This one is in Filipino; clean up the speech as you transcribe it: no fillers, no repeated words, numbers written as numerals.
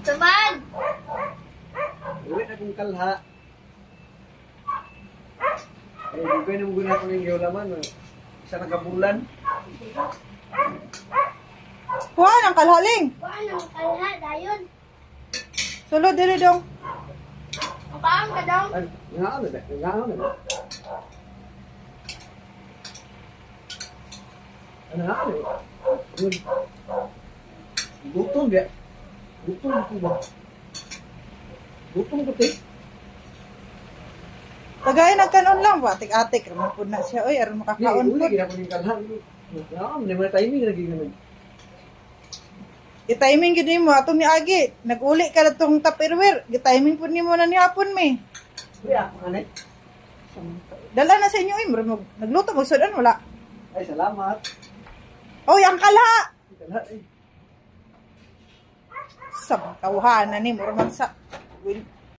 Tuman! Uwi na kong kalha. Eh, di ko yung guna ko ng laman. Isa nakabulan. Kuha ng kalhaling. Kuhaan ang kalha, dayon. Sulod diri dong. Makaang ka daw. Ay, nangaon na ba? Nangaon na ba? Ano nga ano? Gutom ba? Gutom ko ba? Gutom ko te. Tagay nagkanon lang ba? Atik-atik raman po na siya. Oy, aron makakaon Uli, po. gina ko ng kalhan. May mga timing lagi naman. I-timing gid mo atong niagi. Nag-uli ka na tong Tupperware. Gi-timing po nimo na ni hapon mi. Kuya, ano? Dala na sa inyo nagluto mo sudan wala. Ay, salamat. Oy, ang kalha. Kalha eh. Sa tawhanan ni mo man sa